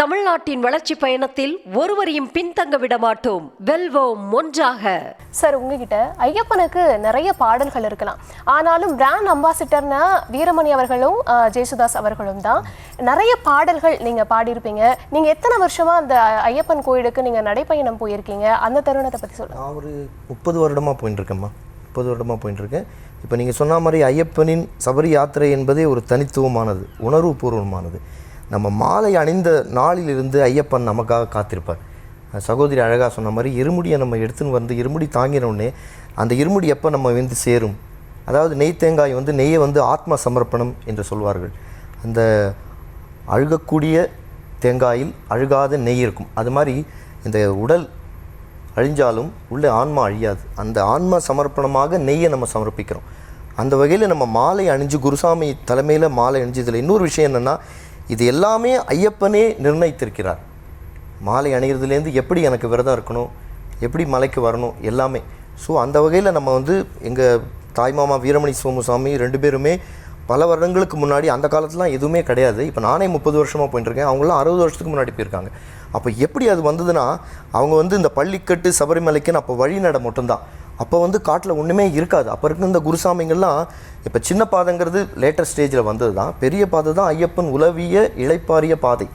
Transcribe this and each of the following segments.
தமிழ்நாட்டின் வளர்ச்சி பயணத்தில் ஒருவரையும் பின்தங்க விட மாட்டோம். வெல்வோம் ஒன்றாக. சார், உங்ககிட்ட ஐயப்பனுக்கு நிறைய பாடல்கள் இருக்கலாம். ஆனாலும் பிராண்ட் அம்பாசிடர்னா வீரமணி அவர்களும் ஜெயசுதாஸ் அவர்களும் தான். நிறைய பாடல்கள் நீங்க பாடியிருப்பீங்க. நீங்க எத்தனை வருஷமா அந்த ஐயப்பன் கோயிலுக்கு நீங்க நடைப்பயணம் போயிருக்கீங்க? அந்த தருணத்தை பத்தி சொல்லுங்க. நான் ஒரு 30 வருடமாக போயிட்டு இருக்கேம்மா. 30 வருடமாக போயிட்டு இருக்கேன். இப்போ நீங்கள் சொன்ன மாதிரி ஐயப்பனின் சபரி யாத்திரை என்பதே ஒரு தனித்துவமானது, உணர்வுபூர்வமானது. நம்ம மாலை அணிந்த நாளிலிருந்து ஐயப்பன் நமக்காக காத்திருப்பார். சகோதரி அழகாக சொன்ன மாதிரி இருமுடியை நம்ம எடுத்துன்னு வந்து இருமுடி தாங்கினோடனே அந்த இருமுடி எப்போ நம்ம வந்து சேரும், அதாவது நெய் தேங்காய் நெய்யை ஆத்ம சமர்ப்பணம் என்று சொல்வார்கள். அந்த அழுகக்கூடிய தேங்காயில் அழுகாத நெய் இருக்கும். அது மாதிரி இந்த உடல் அழிஞ்சாலும் உள்ளே ஆன்மா அழியாது. அந்த ஆன்மா சமர்ப்பணமாக நெய்யை நம்ம சமர்ப்பிக்கிறோம். அந்த வகையில் நம்ம மாலை அணிஞ்சு குருசாமி தலைமையில் மாலை அணிஞ்சதில் இன்னொரு விஷயம் என்னென்னா, இது எல்லாமே ஐயப்பனே நிர்ணயித்திருக்கிறார். மாலை அணிகிறதுலேருந்து எப்படி எனக்கு விரதம் இருக்கணும், எப்படி மலைக்கு வரணும், எல்லாமே. ஸோ அந்த வகையில் நம்ம எங்கள் தாய்மாமா வீரமணி சோமுசாமி 2 பேருமே பல வருடங்களுக்கு முன்னாடி, அந்த காலத்துலாம் எதுவுமே கிடையாது. இப்போ நானே 30 வருஷமாக போயிட்டுருக்கேன். அவங்களாம் 60 வருஷத்துக்கு முன்னாடி போயிருக்காங்க. அப்போ எப்படி அது வந்ததுன்னா, அவங்க இந்த பள்ளிக்கட்டு சபரிமலைக்குன்னு அப்போ வழிநடை மட்டும்தான். அப்போ காட்டில் ஒன்றுமே இருக்காது. அப்போ இருக்க இந்த குருசாமிங்கள்லாம் இப்போ சின்ன பாதைங்கிறது லேட்டர் ஸ்டேஜில் வந்தது தான். பெரிய பாதை தான் ஐயப்பன் உலவிய இளைப்பாரிய பாதை.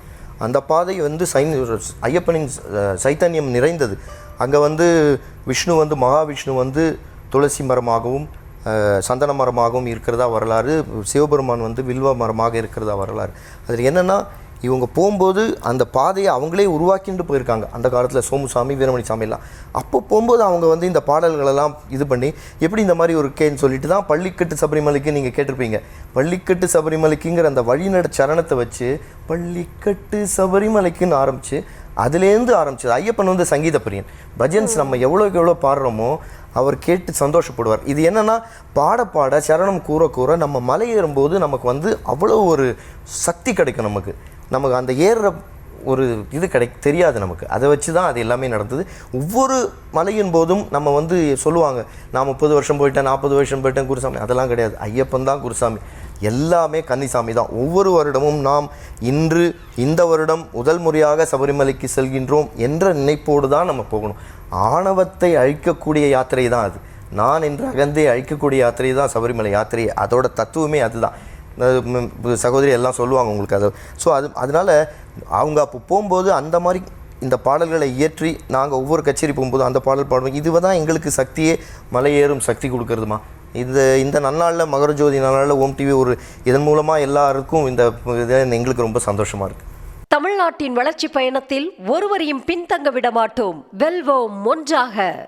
அந்த பாதை ஐயப்பனின் சைத்தன்யம் நிறைந்தது. அங்கே விஷ்ணு மகாவிஷ்ணு துளசி மரமாகவும் சந்தன மரமாகவும் இருக்கிறதா வரலாறு. சிவபெருமான் வில்வ மரமாக இருக்கிறதா வரலாறு. அதில் என்னென்னா, இவங்க போகும்போது அந்த பாதையை அவங்களே உருவாக்கிட்டு போயிருக்காங்க. அந்த காலத்தில் சோமுசாமி வீரமணி சாமியெல்லாம் அப்போ போகும்போது அவங்க இந்த பாடல்களெல்லாம் இது பண்ணி எப்படி இந்த மாதிரி ஒரு கேன்னு சொல்லிட்டு தான் பள்ளிக்கட்டு சபரிமலைக்கு நீங்கள் கேட்டிருப்பீங்க. பள்ளிக்கட்டு சபரிமலைக்குங்கிற அந்த வழிநட சரணத்தை வச்சு பள்ளிக்கட்டு சபரிமலைக்குன்னு ஆரம்பித்து அதுலேருந்து ஆரம்பிச்சது. ஐயப்பன் சங்கீத பிரியன். பஜன்ஸ் நம்ம எவ்வளோக்கு எவ்வளோ பாடுறோமோ அவர் கேட்டு சந்தோஷப்படுவார். இது என்னென்னா, பாட பாட சரணம் கூற கூற நம்ம மலை ஏறும்போது நமக்கு அவ்வளோ ஒரு சக்தி கிடைக்கும். நமக்கு அந்த ஏறுற ஒரு இது தெரியாது நமக்கு. அதை வச்சு தான் அது எல்லாமே நடந்தது. ஒவ்வொரு மலையின் போதும் நம்ம சொல்லுவாங்க, நான் 30 வருஷம் போயிட்டேன், 40 வருஷம் போயிட்டேன் குருசாமி. அதெல்லாம் கிடையாது. ஐயப்பன் தான் குருசாமி, எல்லாமே கன்னிசாமி தான். ஒவ்வொரு வருடமும் நாம் இன்று இந்த வருடம் முதல் முறையாக சபரிமலைக்கு செல்கின்றோம் என்ற நினைப்போடு தான் நம்ம போகணும். ஆணவத்தை அழிக்கக்கூடிய யாத்திரை தான் அது. நான் என்று அகந்தை அழிக்கக்கூடிய யாத்திரை தான் சபரிமலை யாத்திரை. அதோட தத்துவமே அதுதான். சகோதரி எல்லாம் சொல்லுவாங்க உங்களுக்கு அது. ஸோ அதனால் அவங்க அப்போ போகும்போது அந்த மாதிரி இந்த பாடல்களை இயற்றி நாங்கள் ஒவ்வொரு கச்சேரி போகும்போது அந்த பாடல் பாடுவோம். இதுவை தான் எங்களுக்கு சக்தியே, மலை ஏறும் சக்தி கொடுக்கறதுமா. இந்த நன்னாளில் மகரஜோதி நன்னாளில் ஓம் டிவி இதன் மூலமாக எல்லாருக்கும் இந்த எங்களுக்கு ரொம்ப சந்தோஷமாக இருக்குது. தமிழ்நாட்டின் வளர்ச்சி பயணத்தில் ஒருவரையும் பின்தங்க விட மாட்டோம். வெல்வோம் ஒன்றாக.